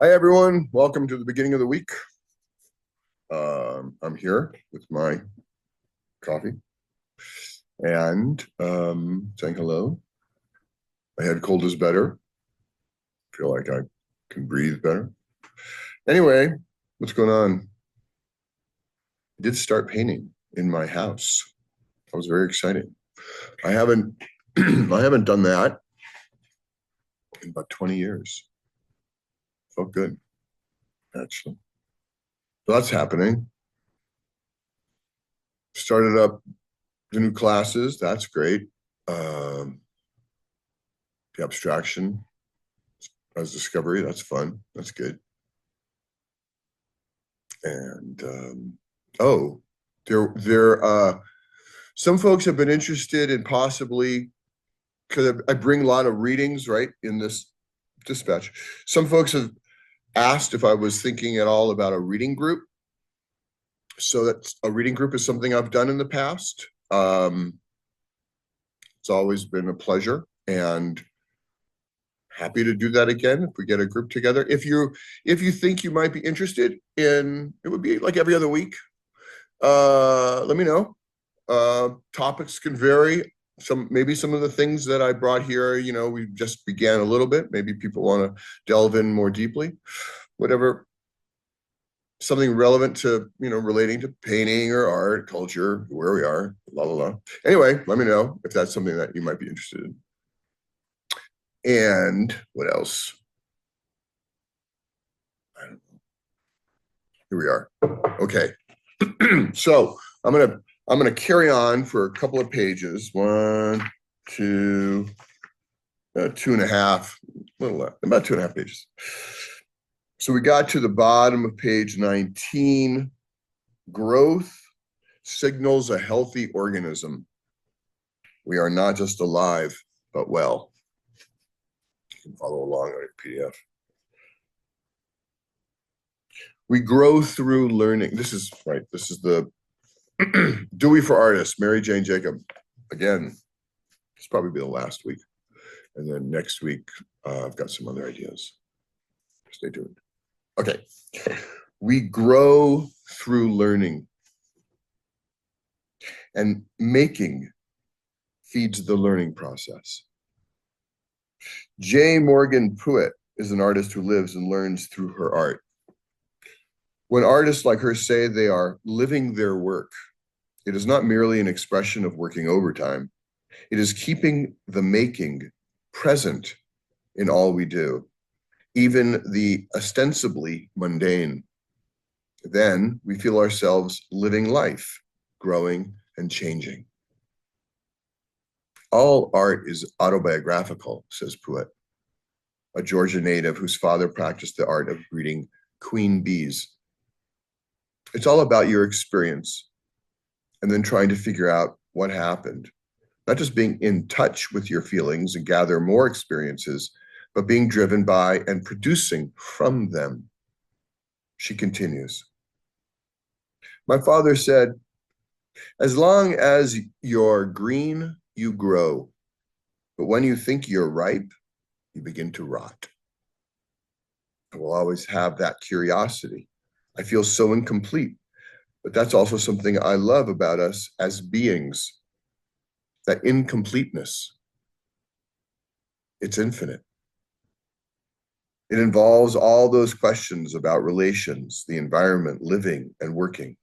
Hi, everyone. Welcome to the beginning of the week. I'm here with my coffee and saying hello. My head cold is better. Feel like I can breathe better. Anyway, what's going on? I did start painting in my house. That was very exciting. I haven't I haven't done that in about 20 years. Felt good, actually. So that's happening. Started up the new classes. That's great. Um, the abstraction as discovery. That's fun. That's good. And oh, some folks have been interested in possibly, because I bring a lot of readings, right, in this dispatch. Some folks have asked if I was thinking at all about a reading group. So that's a reading group is something I've done in the past. It's always been a pleasure and happy to do that again if we get a group together. If you think you might be interested in, it would be like every other week. Let me know. Topics can vary. Maybe some of the things that I brought here, we just began a little bit. Maybe people want to delve in more deeply. Whatever, something relevant to, relating to painting or art, culture, where we are, la la la. Anyway, let me know if that's something that you might be interested in. And what else? I don't know. Here we are. Okay. So I'm gonna carry on for a couple of pages. One, two, 2.5, about 2.5 pages. So we got to the bottom of page 19. Growth signals a healthy organism. We are not just alive, but well. You can follow along on your PDF. We grow through learning. This is right. This is the Dewey for Artists, Mary Jane Jacob. Again, it's probably be the last week. And then next week, I've got some other ideas. Stay tuned. Okay. We grow through learning. And making feeds the learning process. J. Morgan Pruitt is an artist who lives and learns through her art. When artists like her say they are living their work, it is not merely an expression of working overtime. It is keeping the making present in all we do, even the ostensibly mundane. Then we feel ourselves living life, growing and changing. All art is autobiographical, says Pruitt, a Georgia native whose father practiced the art of breeding queen bees. It's all about your experience and then trying to figure out what happened. Not just being in touch with your feelings and gather more experiences, but being driven by and producing from them. She continues. My father said, as long as you're green, you grow. But when you think you're ripe, you begin to rot. I will always have that curiosity. I feel so incomplete, but that's also something I love about us as beings, that incompleteness. It's infinite. It involves all those questions about relations, the environment, living and working.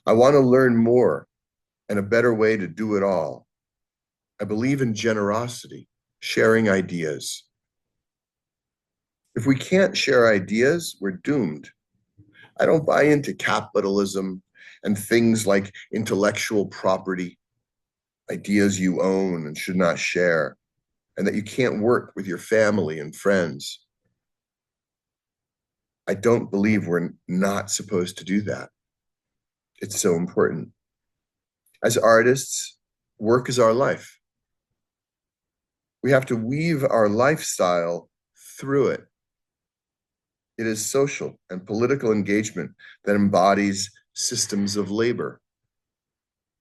I want to learn more and a better way to do it all. I believe in generosity, sharing ideas. If we can't share ideas, we're doomed. I don't buy into capitalism and things like intellectual property, ideas you own and should not share, and that you can't work with your family and friends. I don't believe we're not supposed to do that. It's so important. As artists, work is our life. We have to weave our lifestyle through it. It is social and political engagement that embodies systems of labor.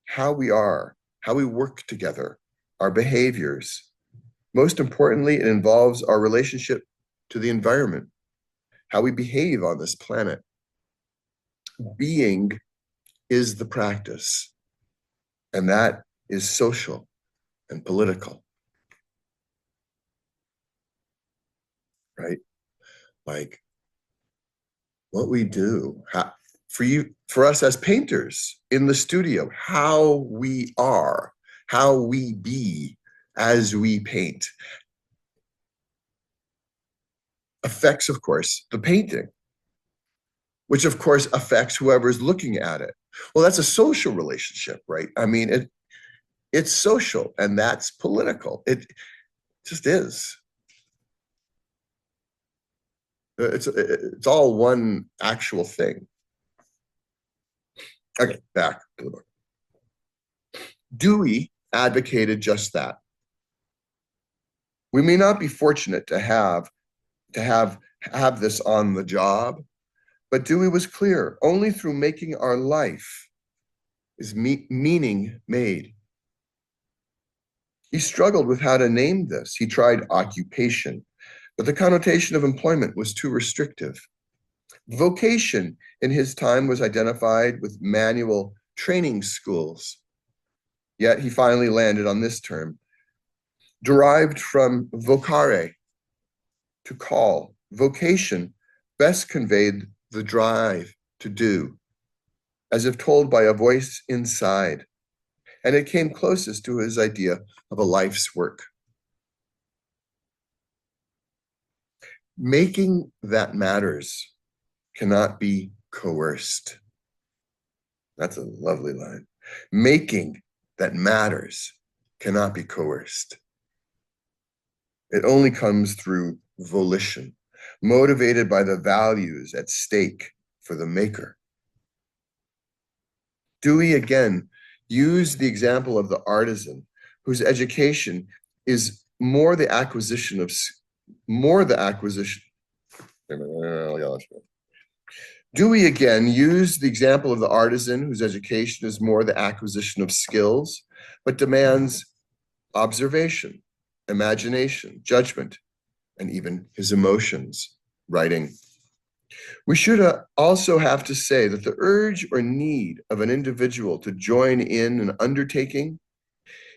How we are, how we work together, our behaviors. Most importantly, it involves our relationship to the environment. how we behave on this planet. Being is the practice, and that is social and political, right? Like what we do, for us as painters in the studio, how we are, how we be as we paint affects, of course, the painting, which of course affects whoever's looking at it. Well, that's a social relationship, right? I mean, it's social and that's political. It just is. It's all one actual thing. Okay, back to the book. Dewey advocated just that. We may not be fortunate to have this on the job, but Dewey was clear: only through making our life is meaning made. He struggled with how to name this. He tried occupation, but the connotation of employment was too restrictive. Vocation in his time was identified with manual training schools. Yet he finally landed on this term, derived from vocare, to call. Vocation best conveyed the drive to do, as if told by a voice inside, and it came closest to his idea of a life's work. Making that matters cannot be coerced. That's a lovely line. Making that matters cannot be coerced. It only comes through volition, motivated by the values at stake for the maker. Dewey again used the example of the artisan whose education is more the acquisition. Dewey again used the example of the artisan whose education is more the acquisition of skills, but demands observation, imagination, judgment, and even his emotions, writing. We should also have to say that the urge or need of an individual to join in an undertaking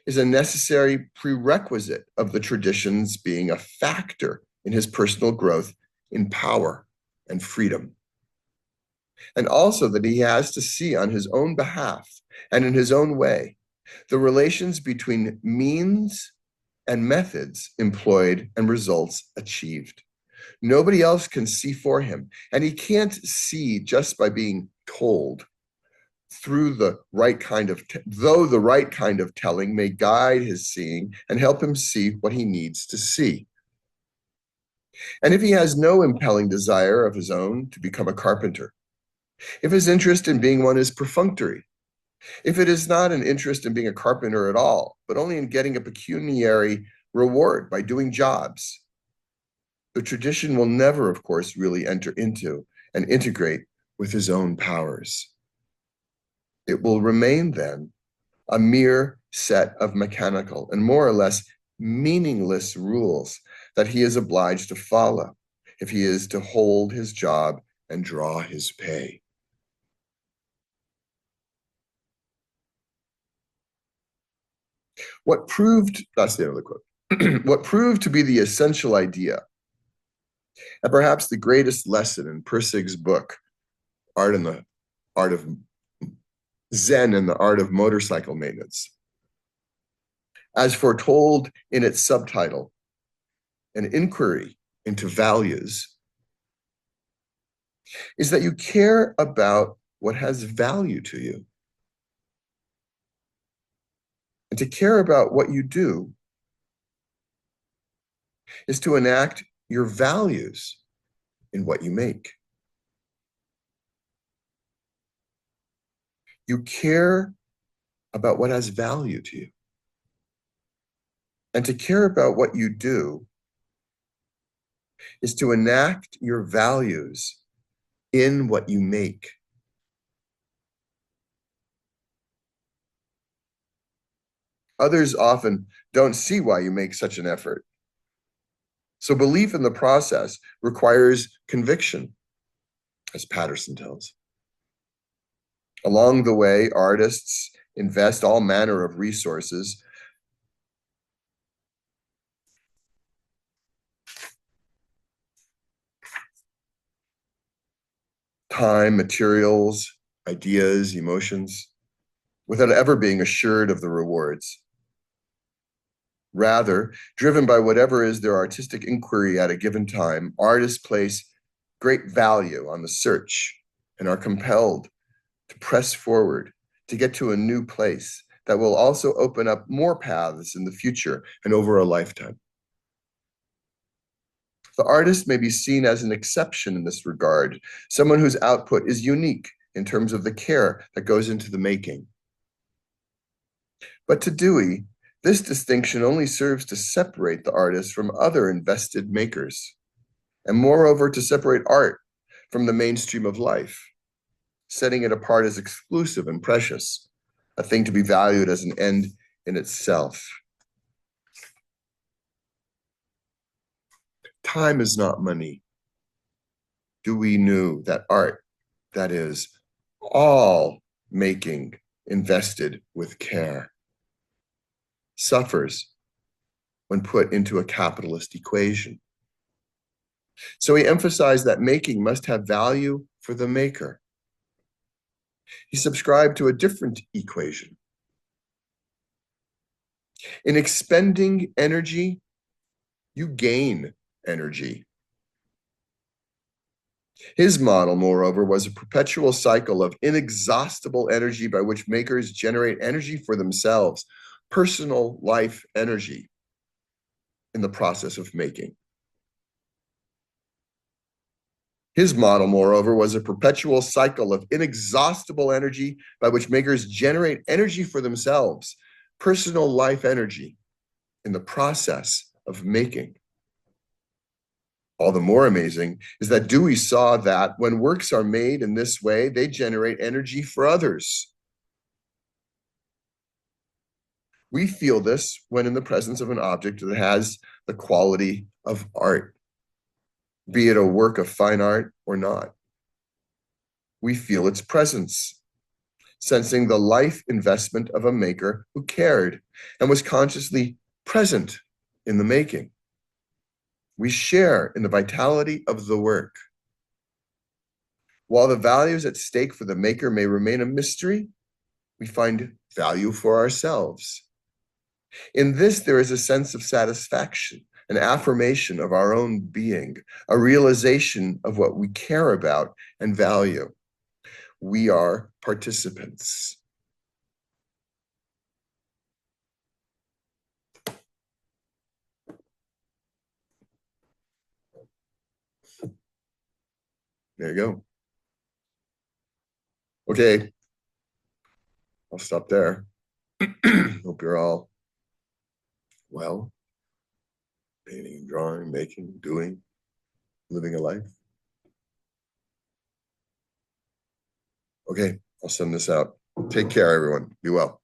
is a necessary prerequisite of the traditions being a factor in his personal growth in power and freedom. And also that he has to see on his own behalf and in his own way the relations between means and methods employed and results achieved. Nobody else can see for him, and he can't see just by being told. Through the right kind of, though the right kind of telling may guide his seeing and help him see what he needs to see. And if he has no impelling desire of his own to become a carpenter, if his interest in being one is perfunctory, if it is not an interest in being a carpenter at all, but only in getting a pecuniary reward by doing jobs, the tradition will never, of course, really enter into and integrate with his own powers. It will remain then a mere set of mechanical and more or less meaningless rules that he is obliged to follow if he is to hold his job and draw his pay. That's the end of the quote. What proved to be the essential idea, and perhaps the greatest lesson in Pirsig's book, Art of Zen and the Art of Motorcycle Maintenance, as foretold in its subtitle, An Inquiry into Values, is that you care about what has value to you. And to care about what you do is to enact your values in what you make. You care about what has value to you. And to care about what you do is to enact your values in what you make. Others often don't see why you make such an effort. So belief in the process requires conviction, as Patterson tells. Along the way, artists invest all manner of resources, time, materials, ideas, emotions, without ever being assured of the rewards. Rather, driven by whatever is their artistic inquiry at a given time, artists place great value on the search and are compelled to press forward to get to a new place that will also open up more paths in the future and over a lifetime. The artist may be seen as an exception in this regard, someone whose output is unique in terms of the care that goes into the making. But to Dewey, this distinction only serves to separate the artist from other invested makers, and moreover to separate art from the mainstream of life, setting it apart as exclusive and precious, a thing to be valued as an end in itself. Time is not money. Dewey knew that art, that is, all making invested with care, suffers when put into a capitalist equation. So he emphasized that making must have value for the maker. He subscribed to a different equation. In expending energy, you gain energy. His model, moreover, was a perpetual cycle of inexhaustible energy by which makers generate energy for themselves, personal life energy, in the process of making. His model, moreover, was a perpetual cycle of inexhaustible energy by which makers generate energy for themselves, personal life energy, in the process of making. All the more amazing is that Dewey saw that when works are made in this way, they generate energy for others. We feel this when in the presence of an object that has the quality of art, be it a work of fine art or not. We feel its presence, sensing the life investment of a maker who cared and was consciously present in the making. We share in the vitality of the work. While the values at stake for the maker may remain a mystery, we find value for ourselves. In this, there is a sense of satisfaction, an affirmation of our own being, a realization of what we care about and value. We are participants. There you go. Okay, I'll stop there. Hope you're all well, painting, drawing, making, doing, living a life. Okay, I'll send this out. Take care, everyone. Be well.